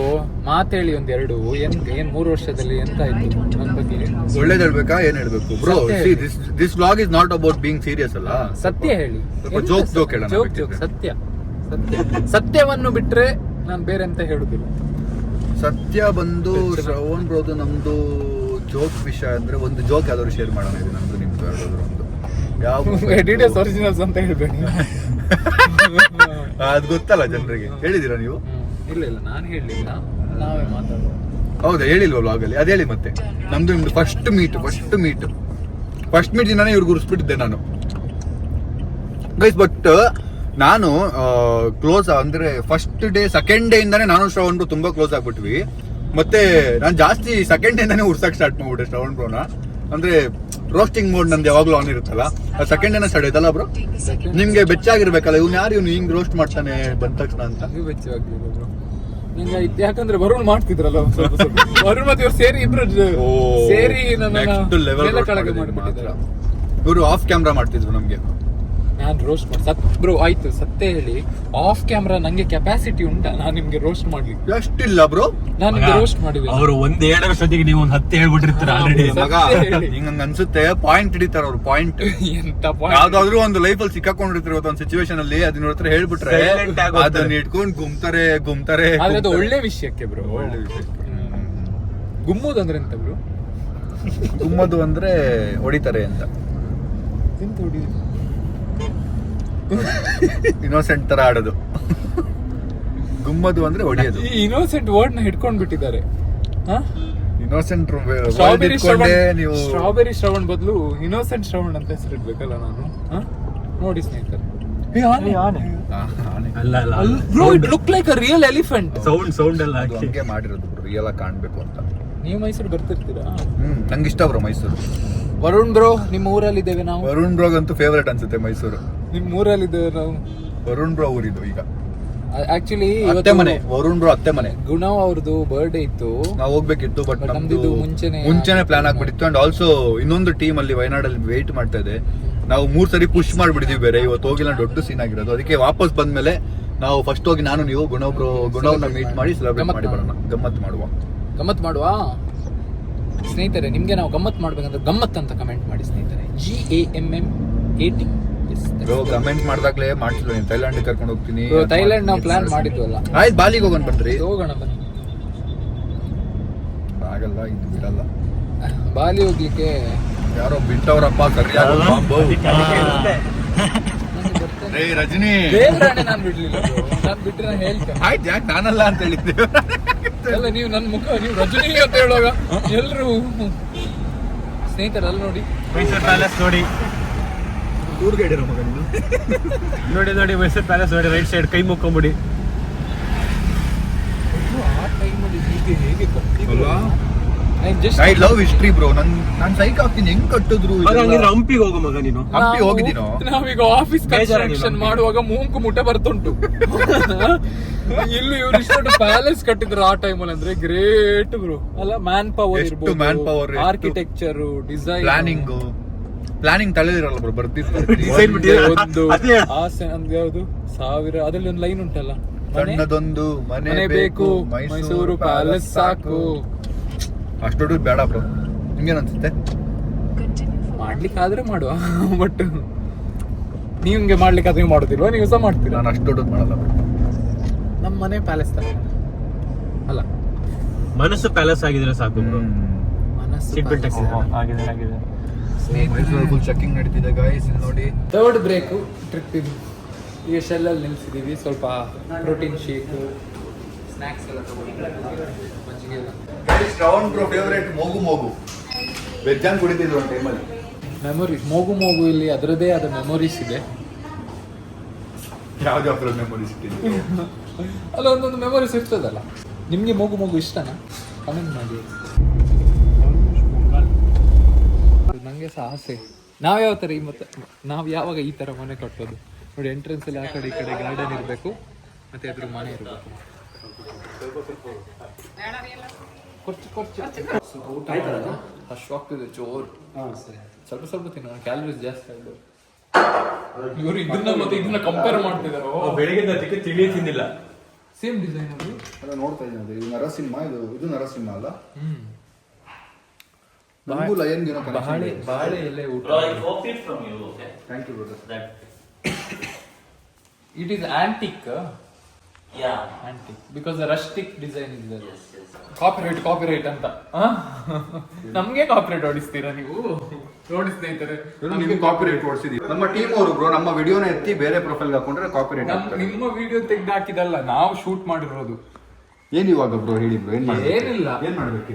ಮಾತೇಳಿ ಒಂದೆರಡು. ಏನ್ 3 ವರ್ಷದಲ್ಲಿ ಎಂತ ಆಯ್ತು ನನ್ನ ಬಗ್ಗೆ? ಒಳ್ಳೇದ್ ಹೇಳ್ಬೇಕಾ ಏನ್ ಹೇಳ್ಬೇಕು bro? This vlog is not about being serious ಅಲ್ಲ. ಸತ್ಯ ಹೇಳಿ. ಜೋಕ್ ಹೇಳೋಣ. ಜೋಕ್ ಸತ್ಯವನ್ನು ಬಿಟ್ರೆ ನಾನು ಬೇರೆ ಎಂತ ಹೇಳುದಿಲ್ಲ. ಸತ್ಯ ಬಂದು ಶ್ರವಣ್ ಬ್ರೋದು ನಮ್ದು ಜೋಕ್ ವಿಷಯ ಅಂದ್ರೆ ಒಂದು ಜೋಕ್ ಯಾವ್ದಾದ್ರು ಶೇರ್ ಮಾಡೋಣ. ಇದು ನಮ್ದು ನಿಮ್ದು ಯಾವ್ದಾದ್ರು ಒಂದು ಯಾವ ಎಡಿಟರ್ಸ್ ಒರಿಜಿನಲ್ಸ್ ಅಂತ ಹೇಳ್ಬೇಡಿ. ಅದ್ ಗೊತ್ತಲ್ಲ ಜನರಿಗೆ. ಹೇಳಿದೀರಾ ನೀವು? ಇಲ್ಲ ನಾನು ಹೇಳಿಲ್ಲ, ನಾವೇ ಮಾತಾಡೋದು. ಹೌದಾ? ಹೇಳಿಲ್ವ ವ್ಲಾಗ್ ಅಲ್ಲಿ? ಅದ್ ಹೇಳಿ ಮತ್ತೆ. ನಮ್ದು ನಿಮ್ದು ಫಸ್ಟ್ ಮೀಟ್ ದಿನಾನೇ ಇವ್ರಿಗೆ ಗುರುಸ್ಬಿಟ್ಟಿದ್ದೆ ನಾನು ಗೈಸ್. ಬಟ್ ನಾನು ಕ್ಲೋಸ್ ಅಂದ್ರೆ ಫಸ್ಟ್ ಡೇ ಸೆಕೆಂಡ್ ಡೇ ಇಂದಾನೆ ನಾನು ಶ್ರವಣ್ ಬ್ರೋ ತುಂಬಾ ಕ್ಲೋಸ್ ಆಗ್ಬಿಟ್ವಿ. ಮತ್ತೆ ನಾನು ಜಾಸ್ತಿ ಸೆಕೆಂಡ್ ಡೇ ಇಂದಾನೆ ಉರ್ಸಕ್ ಸ್ಟಾರ್ಟ್ ಮಾಡ್ಬಿಟ್ಟೆ ಶ್ರವಣ್ ಬ್ರೋನ. ಅಂದ್ರೆ ರೋಸ್ಟಿಂಗ್ ಮೋಡ್ ನಂದು ಯಾವಾಗ್ಲೂ ಆನ್ ಇರುತ್ತಲ್ಲ, ಅದು ಸೆಕೆಂಡ್ ಡೇನ ಸ್ಟಾರ್ಟ್ ಆಯ್ತಲ್ಲ ಬ್ರೋ. ನಿಮ್ಗೆ ಬೆಚ್ಚಾಗಿರ್ಬೇಕಲ್ಲ, ಇವ್ನು ಹಿಂಗ್ ರೋಸ್ಟ್ ಮಾಡ್ತಾನೆ ಬಂದ ತಕ್ಷಣ ಅಂತ. ಬೆಚ್ಚವಾಗಿಲ್ಲ ಬ್ರೋ ನಿಂಗೆ. ಯಾಕಂದ್ರೆ ವರುಣ್ ಮಾಡ್ತಿದ್ರಲ್ಲ ವರುಣ್ ಮತ್ತೆ ಇವ್ರು ಸೇರಿ ಇಬ್ರು ಸೇರಿ ಕೆಳಗೆ ಮಾಡ್ಬಿಟ್ಟಿದ್ರು. ಇವರು ಆಫ್ ಕ್ಯಾಮ್ರಾ ಮಾಡ್ತಿದ್ರು ನಮ್ಗೆ. ನಾನು ರೋಸ್ಟ್ ಮಾಡಿ ಬ್ರೋ ಆಯ್ತು. ಸತ್ಯ ಹೇಳಿ, ಆಫ್ ಕ್ಯಾಮ್ರಾ ನಂಗೆ ಕೆಪಾಸಿಟಿ ಉಂಟಾ ನಾನು ನಿಮ್ಗೆ ರೋಸ್ಟ್ ಮಾಡ್ಲಿಕ್ಕೆ? ಅಷ್ಟಿಲ್ಲ ಬ್ರೋ. ನಾನು ನಿಮ್ಗೆ ರೋಸ್ಟ್ ಮಾಡಿದ್ವಿ. ಅವರು 1 ವರ್ಷದಿಗೆ ನೀವು 10 ಹೇಳ್ಬಿಟ್ಟಿರ್ತೀರ ಆಲ್ರೆಡಿ. ಹಿಂಗ ಅನ್ಸುತ್ತೆ ಪಾಯಿಂಟ್ ಹಿಡಿತಾರ ಅವ್ರು. ಪಾಯಿಂಟ್ ಎಂತ ಯಾವ್ದಾದ್ರು ಒಂದು ಲೈಫ್ ಅಲ್ಲಿ ಸಿಕ್ಕಾಕೊಂಡಿರ್ತಿರೋ ಒಂದು ಸಿಚುವೇಶನ್ ಅಲ್ಲಿ ಅದನ್ನ ಹತ್ರ ಹೇಳ್ಬಿಟ್ರೆ ಅದನ್ನ ಇಟ್ಕೊಂಡು ಗುಮ್ತಾರೆ. ಆದ್ರೆ ಅದು ಒಳ್ಳೆ ವಿಷಯಕ್ಕೆ ಬ್ರೋ. ಒಳ್ಳೆ ವಿಷಯಕ್ಕೆ. ಗುಮ್ಮೋದು ಅಂದ್ರೆ ಎಂತ ಬ್ರೋ? ಗುಮ್ಮೋದು ಅಂದ್ರೆ ಹೊಡಿತಾರೆ ಅಂತ. ಎಂತ ಹೊಡಿಯೋದು? ಇನ್ನೋಸೆಂಟ್ ತರ ಆಡೋದು. ಗುಮ್ಮದು ಅಂದ್ರೆ ಹೊಡಿಯೋದು. ಈ ಇನ್ನೋಸೆಂಟ್ ವರ್ಡ್ ನ ಹಿಡ್ಕೊಂಡ್ ಬಿಟ್ಟಿದ್ದಾರೆ. ಇನ್ನೋಸೆಂಟ್ ನೀವು ಸ್ಟ್ರಾಬೆರಿ ಶ್ರವಣ್ ಬದಲು ಇನ್ನೋಸೆಂಟ್ ಶ್ರವಣ್ ಅಂತ ಹೆಸರಿಡ್ಬೇಕಲ್ಲ ನಾನು. ನೋಡಿ ಸ್ನೇಹಿತರೆ, bro it look like a real elephant. Sound ಎಲ್ಲ ಹಂಗೆ ಮಾಡಿರೋದು ಬ್ರೋ, ರಿಯಲ್ ಆಗಿ ಕಾಣ್ಬೇಕು ಅಂತ. ನೀವು ಮೈಸೂರು ಬರ್ತಿರ್ತೀರಾ? ನಂಗೆ ಇಷ್ಟ ಬ್ರೋ ಮೈಸೂರು. ವರುಣ್ ಬ್ರೋ ನಿಮ್ಮ ಊರಲ್ಲಿ ಇದ್ದೇವೆ ನಾವು. ವರುಣ್ ಬ್ರೋ ಅಂತೂ ಫೇವರೇಟ್ ಅನ್ಸುತ್ತೆ ಮೈಸೂರು. ನಿಮ್ ಊರಲ್ಲಿ ಇದ್ದೇವೆ ನಾವು. ವರುಣ್ ಬ್ರೋ ಊರಿದ್ದು ಈಗ ಆಕ್ಚುಲಿ ಅತ್ತೆ ಮನೆ. ವರುಣ್ ಬ್ರೋ ಅತ್ತೆ ಮನೆ. ಗುಣವ್ ಅವ್ರದ್ದು ಬರ್ಡೇ ಇತ್ತು, ನಾವು ಹೋಗ್ಬೇಕಿತ್ತು. ಬಟ್ ನಮ್ದು ಮುಂಚೆನೆ ಪ್ಲಾನ್ ಆಗ್ಬಿಟ್ಟಿತ್ತು. ಅಂಡ್ ಆಲ್ಸೋ ಇನ್ನೊಂದು ಟೀಮ್ ಅಲ್ಲಿ ವಯನಾಡಲ್ಲಿ ವೇಟ್ ಮಾಡ್ತಾ ಇದೆ. ನಾವು 3 ಸರಿ ಪುಷ್ ಮಾಡ್ಬಿಟ್ಟಿದೀವಿ ಬೇರೆ. ಇವತ್ತು ಹೋಗಿಲ್ಲ, ದೊಡ್ಡ ಸೀನ್ ಆಗಿರೋದು. ಅದಕ್ಕೆ ವಾಪಸ್ ಬಂದ್ಮೇಲೆ ನಾವು ಫಸ್ಟ್ ಹೋಗಿ ನಾನು ನೀವು ಗುಣವ್ನ ಮೀಟ್ ಮಾಡಿ ಸೆಲೆಬ್ರೇಟ್ ಮಾಡಿ ಬರೋಣ. ಗಮ್ಮತ್ ಮಾಡುವ ಸ್ನೇಹಿತರೆ. ನಿಮ್ಗೆ ನಾವು ಗಮ್ಮತ್ ಮಾಡ್ಬೇಕಂದ್ರೆ ಗಮ್ಮತ್ ಅಂತ ಕಮೆಂಟ್ ಮಾಡಿ ಸ್ನೇಹಿತರೆ. GAMMAT. ಬ್ರೋ ಕಮೆಂಟ್ ಮಾಡ್ದಾಗ್ಲೇ ಮಾಡ್ತಿಲ್ಲ ನೀನು ಥೈಲ್ಯಾಂಡ್ ಕರ್ಕೊಂಡು ಹೋಗ್ತೀನಿ. ಥೈಲ್ಯಾಂಡ್ ನಾವು ಪ್ಲಾನ್ ಮಾಡಿದ್ವಲ್ಲ. ಆಯ್ತು ಬಾಲಿಗೆ ಹೋಗೋಣ ಬನ್ರಿ. ಹೋಗೋಣ ಬನ್ನಿ. ಆಗಲ್ಲ ಇದು ಬಿಡಲ್ಲ. ಬಾಲಿ ಹೋಗ್ಲಿಕ್ಕೆ ಯಾರೋ ಬಿಟ್ಟವ್ರಪ್ಪ ಕರಿಯಾದ ಬಾಂಬು. ರೇ ರಜನಿ ನಾನು ಬಿಡ್ಲಿಲ್ಲ. ನಾನು ಬಿಟ್ರೆ ನಾನು ಹೇಳ್ತೇನೆ. ಆಯ್ತು ಯಾಕೆ ನಾನಲ್ಲ ಅಂತ ಹೇಳಿದ್ದೆ. ಅಲ್ಲ ನೀವು ನನ್ನ ಮುಖ ನೀವು ರಜನಿ ಅಂತ ಹೇಳುವಾಗ ಎಲ್ರು ಸ್ನೇಹಿತರಲ್ಲ ನೋಡಿ. ಮೈಸೂರು ಪ್ಯಾಲೇಸ್ ನೋಡಿ. ಟೂರ್ ಗೈಡ್ ಇರೋ ಮಗ ನೋಡಿ ನೋಡಿ ಮೈಸೂರು ಪ್ಯಾಲೇಸ್ ನೋಡಿ, ರೈಟ್ ಸೈಡ್ ಕೈ ಮುಕ್ಕೊಂಬಿಡಿ. ಆ ಟೈಮಲ್ಲಿ ಹೀಗೆ ಹೇಗೆ ಐ ಲವ್ ಹಿಸ್ಟ್ರಿ ಬ್ರೋ. ನಾನು ಸೈಕ್ ಆಗ್ತೀನಿ ಹೆಂಗ್ ಕಟ್ಟಿದ್ರು. ಹಂಪಿಗೆ ಹೋಗೋ ಮಗ ನೀನು. ಹಂಪಿ ಹೋಗಿದ್ದೀನೋ. ನಾವೀಗ ಆಫೀಸ್ ಕನ್ಸ್ಟ್ರಕ್ಷನ್ ಮಾಡುವಾಗ ಮೂಂಕು ಮುಟ್ಟೆ ಬರ್ತುಂಟು. ಇಲ್ಲಿ ಇವ್ರು ಇಷ್ಟೊಂದು ಪ್ಯಾಲೇಸ್ ಕಟ್ಟಿದ್ರು ಆ ಟೈಮಲ್ಲಿ ಅಂದ್ರೆ ಗ್ರೇಟ್ ಬ್ರೋ. ಅಲ್ಲ ಮ್ಯಾನ್ ಪವರ್ ಇರ್ಬೋದು, ಆರ್ಕಿಟೆಕ್ಚರ್, ಡಿಸೈನ್, ಪ್ಲಾನಿಂಗ್ ತಲೆದಿರಲ್ಲ ಬ್ರೋ. ಒಂದು ಆಸೆ ಅಂದ್ರೆ ಯಾವುದು 1000 ಅದ್ರಲ್ಲಿ ಒಂದು ಲೈನ್ ಉಂಟಲ್ಲ, ಸಣ್ಣದೊಂದು ಮನೆ ಬೇಕು ಮೈಸೂರು ಪ್ಯಾಲೇಸ್ ಸಾಕು. ಅಷ್ಟೊಂದು ಬೇಡ ಬ್ರೋ. ನಿಮ್ಗೇನ್ ಅನ್ಸುತ್ತೆ? ಮಾಡ್ಲಿಕ್ಕೆ ಆದ್ರೆ ಮಾಡುವ, ಬಟ್ ನಿಮ್ಗೆ ಮಾಡ್ಲಿಕ್ಕೆ ಆದ್ರೆ ಮಾಡೋದಿಲ್ವಾ? ನೀವು ಸಹ ಮಾಡ್ತೀರಾ? ನಾನು ಅಷ್ಟು ದೊಡ್ಡದು ಮಾಡಲ್ಲ ಬ್ರೋ. ನಮ್ಮ ಮನೆ ಪ್ಯಾಲೇಸ್ ತರ ಅಲ್ಲ, ಮನಸ್ಸು ಪ್ಯಾಲೇಸ್ ಆಗಿದ್ರೆ ಸಾಕು ಬ್ರೋ. ಮನಸ್ಸು ಆಗಿದೆ. ಮೈಸೂರು ಫುಲ್ ಚೆಕಿಂಗ್ ನಡೀತಿದೆ ಗಾಯ್ಸ್. ಇಲ್ಲಿ ನೋಡಿ ಥರ್ಡ್ ಬ್ರೇಕು ಟ್ರಿಪ್ ಇದು. ಈಗ ಶೆಲ್ಲಲ್ಲಿ ನಿಲ್ಸಿದೀವಿ. ಸ್ವಲ್ಪ ಪ್ರೋಟೀನ್ ಶೇಕ್, ಸ್ನ್ಯಾಕ್ಸ್ ಎಲ್ಲ ತಗೊಂಡಿದ್ದೀವಿ, ಮಜ್ಜಿಗೆ ಎಲ್ಲ. ಶ್ರವಣ್ ಬ್ರೋ ಫೇವರೇಟ್ ಮೂಗು ವೆಜ್ಜಾನ್ ಕುಡಿತಿದ್ರು ಒಂದು ಟೈಮಲ್ಲಿ. ಮೆಮೊರೀಸ್ ಮೂಗು ಇಲ್ಲಿ ಅದರದೇ ಆದ ಮೆಮೊರೀಸ್ ಇದೆ. ಯಾವ್ದು ಮೆಮೊರೀಸ್ ಇಟ್ಟಿದ್ರು? ಅಲ್ಲ ಒಂದೊಂದು ಮೆಮೊರೀಸ್ ಇರ್ತದಲ್ಲ. ನಿಮಗೆ ಮೂಗು ಇಷ್ಟನಾ? ಕಮೆಂಟ್ ಮಾಡಿ. ನನಗೆ ಸಹ ಆಸೆ. ನಾವು ಯಾವ ಥರ ನಾವು ಯಾವಾಗ ಈ ಥರ ಮನೆ ಕಟ್ಟೋದು ನೋಡಿ. ಎಂಟ್ರೆನ್ಸ್ ಅಲ್ಲಿ ಆ ಕಡೆ ಈ ಕಡೆ ಗಾರ್ಡನ್ ಇರಬೇಕು, ಮತ್ತೆ ಅದ್ರ ಮನೆ ಇರಬೇಕು. ಊಟ ಅಷ್ಟು ಆಗ್ತಿದೆ ಜೋರು. ಸ್ವಲ್ಪ ತಿನ್ನ, ಕ್ಯಾಲರೀಸ್ ಜಾಸ್ತಿ ಆಗ್ಬೋದು. ಇವರು ಇದನ್ನ ಕಂಪೇರ್ ಮಾಡ್ತಿದಾರೋ. ಬೆಳಿಗ್ಗೆ ತಿಳಿಯುತ್ತಿಲ್ಲ. ಸೇಮ್ ಡಿಸೈನ್ ಅದು. ನೋಡ್ತಾ ಇದ್ದೀನಿ. ಇದು ನರಸಿಂಹ, ಇದು ನರಸಿಂಹ ಅಲ್ಲ. ನಮಗೂ ಲಯನ್ ಬಾಳೆ ಎಲೆ ಊಟ. Thank you brother. It is antique. Yeah, antique because the rustic design is there. Yes. Copyright ಅಂತ. ನಮ್ಗೆ ಕಾಪಿರೈಟ್ ಹೊಡಿಸ್ತೀರಾ ನೀವು? ನೋಡಿ ಸ್ನೇಹಿತರೆ, ನಿಮ್ಗೆ ಕಾಪಿರೈಟ್ ಹೊಡಿಸಿದೀವಿ. ನಮ್ಮ ಟೀಮ್ ಅವರು ಬ್ರೋ ನಮ್ಮ ವಿಡಿಯೋನ ಎತ್ತಿ ಬೇರೆ ಪ್ರೊಫೈಲ್ ಹಾಕೊಂಡ್ರೆ ಕಾಪಿರೈಟ್. ನಿಮ್ಮ ವಿಡಿಯೋ ತೆಗೆದು ಹಾಕಿದಲ್ಲ, ನಾವು ಶೂಟ್ ಮಾಡಿರೋದು. ಏನ್ ಇವಾಗ ಬ್ರೋ ಹೇಳಿ ಬ್ರೋ? ಏನಿಲ್ಲ, ಏನ್ ಮಾಡ್ಬೇಕು?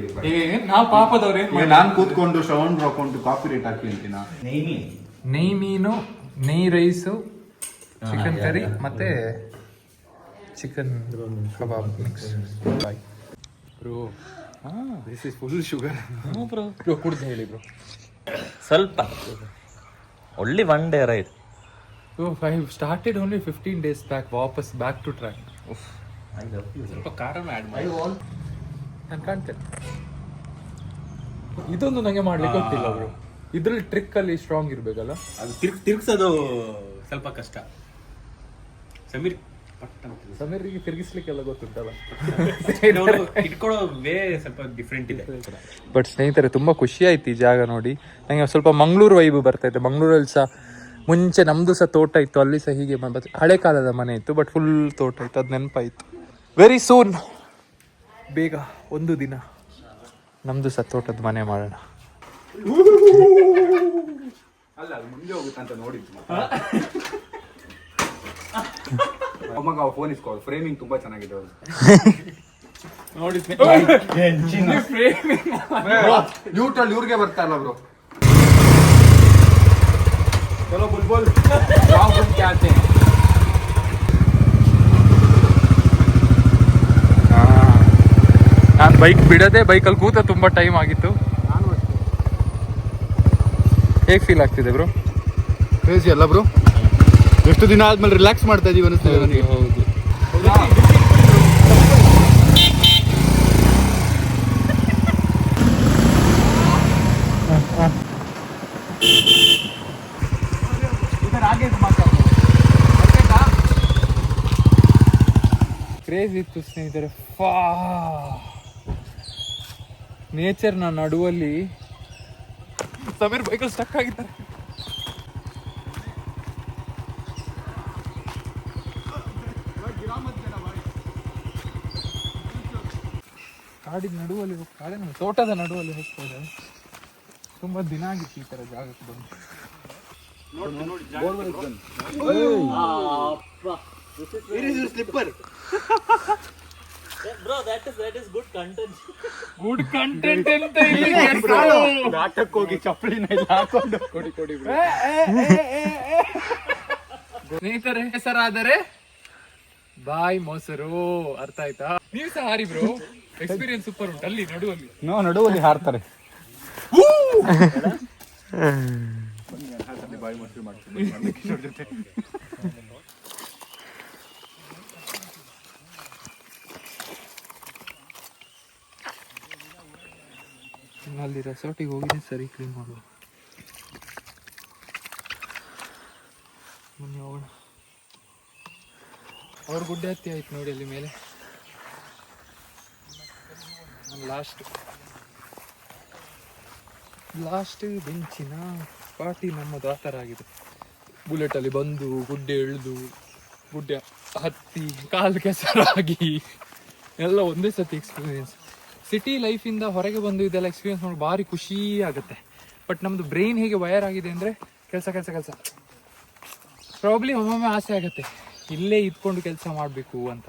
ನಾವು ಪಾಪದವ್ರು ಏನ್ ಮಾಡಿ, ನಾನ್ ಕೂತ್ಕೊಂಡು ಶ್ರವಣ್ ಬ್ರೋ ಅಕೌಂಟ್ ಕಾಪಿರೈಟ್ ಹಾಕಿ ಅಂತೀನ. ನೆಯ್ ಮೀನು, ನೆಯ್ ರೈಸು, ಚಿಕನ್ ಕರಿ ಮತ್ತೆ chicken kebab mix. Bro this is full sugar. Bro ಕುಡ್ದು ಹೇಳಿ ಬ್ರೋ. ಸ್ವಲ್ಪ only 1 day right. So I started only 15 days back. ವಾಪಸ್ ಬ್ಯಾಕ್ ಟು ಟ್ರ್ಯಾಕ್. ಸ್ವಲ್ಪ ಖಾರನ ಆ್ಯಡ್ ಮಾಡಿ. ನಾನು ಕಾಣ್ತೇನೆ. ಇದೊಂದು ನಂಗೆ ಮಾಡ್ಲಿಕ್ಕೆ ಗೊತ್ತಿಲ್ಲ ಬ್ರೋ. ಇದ್ರಲ್ಲಿ ಟ್ರಿಕ್ ಅಲ್ಲಿ ಸ್ಟ್ರಾಂಗ್ ಇರ್ಬೇಕಲ್ಲ. ಅದು ತಿರ್ಗ್ಸೋದು ಸ್ವಲ್ಪ ಕಷ್ಟ. ಸಮೀರ್ಗೆ ತಿರ್ಗಿಸ್ಲಿಕ್ಕೆಲ್ಲ ಗೊತ್ತುಂಟಲ್ಲ. ಇಟ್ಕೊಳ್ಳೋ ವೇ ಸ್ವಲ್ಪ ಡಿಫ್ರೆಂಟ್ ಇದೆ. ಬಟ್ ಸ್ನೇಹಿತರೆ, ತುಂಬ ಖುಷಿ ಆಯ್ತು ಈ ಜಾಗ ನೋಡಿ. ನನಗೆ ಸ್ವಲ್ಪ ಮಂಗಳೂರು ವೈಬ್ ಬರ್ತಾ ಇತ್ತು. ಮಂಗಳೂರಲ್ಲಿ ಸಹ ಮುಂಚೆ ನಮ್ಮದು ಸಹ ತೋಟ ಇತ್ತು, ಅಲ್ಲಿ ಸಹ ಹೀಗೆ ಹಳೆ ಕಾಲದ ಮನೆ ಇತ್ತು, ಬಟ್ ಫುಲ್ ತೋಟ ಇತ್ತು. ಅದು ನೆನಪಾಯಿತು. ವೆರಿ ಸೂನ್, ಬೇಗ ಒಂದು ದಿನ ನಮ್ಮದು ಸಹ ತೋಟದ ಮನೆ ಮಾಡೋಣ. ಅಲ್ಲ ಅದು ಮುಂದೆ ಹೋಗುತ್ತಂತ ನೋಡಿದ್ದು. ಅಮ್ಮಗ ಫೋನ್ ಇಸ್ಕೋ. ಫ್ರೇಮಿಂಗ್ ತುಂಬಾ ಚೆನ್ನಾಗಿದೆ ಅವ್ರು. ನೋಡಿ ನ್ಯೂಟ್ರಲ್ ಇವ್ರಿಗೆ ಬರ್ತಾ ಇಲ್ಲ ಬ್ರೋ. ಚಲೋ ಬುಲ್ಬುಲ್ ಕ್ಯಾತೆ. ನಾನು ಬೈಕ್ ಬಿಡದೆ ಬೈಕಲ್ಲಿ ಕೂತ ತುಂಬ ಟೈಮ್ ಆಗಿತ್ತು. ಹೇಗೆ ಫೀಲ್ ಆಗ್ತಿದೆ ಬ್ರೋ? ಕ್ರೇಜಿ ಅಲ್ಲ ಬ್ರೋ? ಎಷ್ಟು ದಿನ ಆದ್ಮೇಲೆ ರಿಲ್ಯಾಕ್ಸ್ ಮಾಡ್ತಾ ಇದೀವಿ ಅನಿಸ್ತದೆ ನನಗೆ. ಹೌದು. ಕ್ರೇಜ್ ಇತ್ತು ಸ್ನೇಹಿತರೆ. ನೇಚರ್ನ ನಡುವಲ್ಲಿ ಸಮೀರ್ ಬೈಕಲ್ಲಿ ಸ್ಟಕ್ ಆಗಿದ್ದಾರೆ. ಕಾಡಿನ ನಡುವಲ್ಲಿ ಕಾಡಿನ ತೋಟದ ನಡುವಲ್ಲಿ ಹೋಗ್ತದೆ. ತುಂಬ ದಿನ ಆಗಿತ್ತು ಈ ಥರ ಜಾಗಕ್ಕೆ ಬಂದು. Bro, that is good content. Good content ಅಂತ ನಾಟಕ ಹೋಗಿ ಚಪ್ಪಲಿನ ಹಾಕೊಂಡು ಕೊಡಿ ಸ್ನೇಹಿತರೆ, ಹೆಸರಾದರೆ ಬಾಯ್ ಮೊಸರು. ಅರ್ಥ ಆಯ್ತಾ? ನೀವು ಸಹ ಹಾರಿ ಬ್ರೋ, ಎಕ್ಸ್ಪೀರಿಯನ್ಸ್ ಸೂಪರ್ ಉಂಟು ಅಲ್ಲಿ ನಡುವಲ್ಲಿ. ನಡುವಲ್ಲಿ ಹಾರ್ತಾರೆ. ಬಾಯಿ ಮೊಸರು ಮಾಡ್ತೀನಿ ಕಿಶೋರ್ ಜೊತೆ. ಅಲ್ಲಿ ರೆಸಾರ್ಟಿಗೆ ಹೋಗಿದೆ, ಸರಿ ಕ್ಲೀನ್ ಮಾಡುವ. ಬನ್ನಿ ಹೋಗೋಣ. ಅವ್ರ ಗುಡ್ಡೆ ಹತ್ತಿ ಆಯ್ತು ನೋಡಿ ಅಲ್ಲಿ ಮೇಲೆ. ಲಾಸ್ಟ್ ಬೆಂಚಿನ ಪಾರ್ಟಿ ನಮ್ಮದು ಆ ಥರ ಆಗಿದೆ. ಬುಲೆಟಲ್ಲಿ ಬಂದು ಗುಡ್ಡೆ ಇಳಿದು ಗುಡ್ಡೆ ಹತ್ತಿ ಕಾಲು ಕೆಸರಾಗಿ ಎಲ್ಲ ಒಂದೇ ಸತಿ ಎಕ್ಸ್ಪೀರಿಯನ್ಸ್. ಸಿಟಿ ಲೈಫಿಂದ ಹೊರಗೆ ಬಂದು ಇದೆಲ್ಲ ಎಕ್ಸ್ಪೀರಿಯನ್ಸ್ ಮಾಡಿ ಭಾರಿ ಖುಷಿ ಆಗುತ್ತೆ. ಬಟ್ ನಮ್ಮದು ಬ್ರೈನ್ ಹೇಗೆ ವಯರ್ ಆಗಿದೆ ಅಂದರೆ ಕೆಲಸ ಪ್ರಾಬ್ಲಿ ಒಮ್ಮೊಮ್ಮೆ ಆಸೆ ಆಗುತ್ತೆ ಇಲ್ಲೇ ಇದ್ಕೊಂಡು ಕೆಲಸ ಮಾಡಬೇಕು ಅಂತ.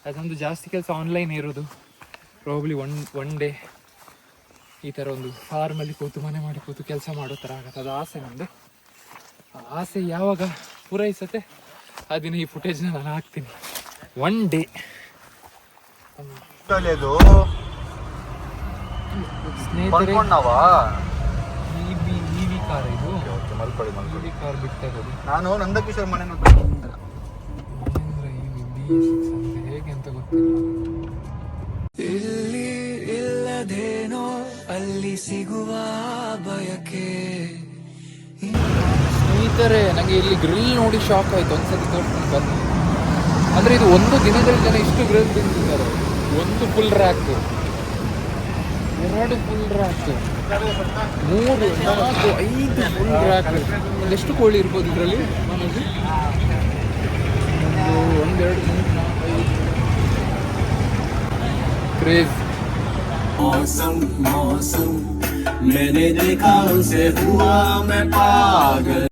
ಅದೊಂದು ಜಾಸ್ತಿ ಕೆಲಸ ಆನ್ಲೈನ್ ಇರೋದು. ಪ್ರಾಬ್ಲಿ ಒನ್ ಡೇ ಈ ಥರ ಒಂದು ಫಾರ್ಮಲ್ಲಿ ಕೂತು ಮನೆ ಮಾಡಿ ಕೂತು ಕೆಲಸ ಮಾಡೋ ಥರ ಆಗುತ್ತೆ. ಅದು ಆಸೆ ನಮ್ಮದು. ಆ ಆಸೆ ಯಾವಾಗ ಪೂರೈಸುತ್ತೆ ಆ ದಿನ ಈ ಫುಟೇಜ್ನ ನಾನು ಹಾಕ್ತೀನಿ. ಒನ್ ಡೇ ಸ್ನೇಹಿತರೆ, ಇವಿ ಕಾರ್ ಇದು. ಇವಿ ಕಾರ್ ಬಿಡ್ತಾ ಇರೋದು. ನಾನು ನಂದಕಿಶೋರ್ ಮನೆ ಮಹೇಂದ್ರ ಇವಿ B6 ಅಂತ ಹೇಗೆ ಅಂತ ಗೊತ್ತಿಲ್ಲ. ಇಲ್ಲಿ ಇಲ್ಲದೇನೋ ಅಲ್ಲಿ ಸಿಗುವ ಬಯಕೆ. ಸ್ನೇಹಿತರೆ, ನನಗೆ ಇಲ್ಲಿ ಗ್ರಿಲ್ ನೋಡಿ ಶಾಕ್ ಆಯ್ತು. ಒಂದ್ಸತಿ ತೋರಿಸ್ತೀನಿ ಬನ್ನಿ. ಅಂದ್ರೆ ಇದು ಒಂದು ದಿನದಲ್ಲಿ ಜನ ಇಷ್ಟು ಗ್ರಿಲ್ ತಿಂತಿದ್ದಾರೆ. ಒಂದು full rack, 2 full rack, 3, 4, 5 full rack. ಒಂದೆಷ್ಟು ಕೋಳಿ ಇರ್ಬೋದು ಇದರಲ್ಲಿ? ಒಂದು 1, 2, 3, 4, 5. ಕ್ರೇಜ್. मौसम मैंने देखा उनसे हुआ मैं पागल.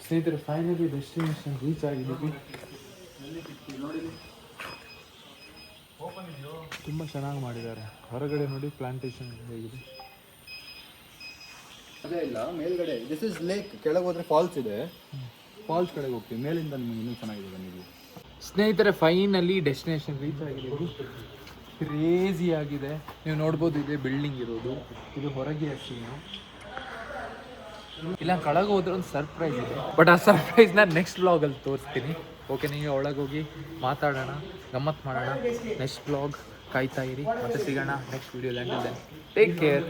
ಸ್ನೇಹಿತರೆ, ಫೈನಲಿ ಡೆಸ್ಟಿನೇಷನ್ ರೀಚ್ ಆಗಿದ್ದೀವಿ. ತುಂಬ ಚೆನ್ನಾಗಿ ಮಾಡಿದ್ದಾರೆ. ಹೊರಗಡೆ ನೋಡಿ ಪ್ಲಾಂಟೇಶನ್ ಹೇಗಿದೆ. ಅದೇ ಇಲ್ಲ ಮೇಲ್ಗಡೆ ದಿಸ್ ಇಸ್ ಲೇಕ್. ಕೆಳಗೆ ಹೋದ್ರೆ ಫಾಲ್ಸ್ ಇದೆ. ಫಾಲ್ಸ್ ಕಡೆಗೆ ಹೋಗ್ತೀವಿ. ಮೇಲಿಂದ ನಿಮಗೆ ಇನ್ನೂ ಚೆನ್ನಾಗಿದೆ. ನೀವು ಸ್ನೇಹಿತರೆ, ಫೈನಲಿ ಡೆಸ್ಟಿನೇಷನ್ ರೀಚ್ ಆಗಿದ್ದೀವಿ. ಕ್ರೇಜಿ ಆಗಿದೆ. ನೀವು ನೋಡ್ಬೋದು, ಇದೆ ಬಿಲ್ಡಿಂಗ್ ಇರೋದು. ಇದು ಹೊರಗೆ ಸೀನು. ಇಲ್ಲ ಕೆಳಗೆ ಹೋದ್ರೆ ಒಂದು ಸರ್ಪ್ರೈಸ್ ಇದೆ. ಬಟ್ ಆ ಸರ್ಪ್ರೈಸ್ನ ನೆಕ್ಸ್ಟ್ ವ್ಲಾಗಲ್ಲಿ ತೋರಿಸ್ತೀನಿ. ಓಕೆ, ನೀವು ಒಳಗೋಗಿ ಮಾತಾಡೋಣ, ಗಮ್ಮತ್ತು ಮಾಡೋಣ. ನೆಕ್ಸ್ಟ್ ವ್ಲಾಗ್ ಕಾಯ್ತಾ ಇರಿ. ಮತ್ತೆ ಸಿಗೋಣ ನೆಕ್ಸ್ಟ್ ವಿಡಿಯೋದಲ್ಲಿ. Take care.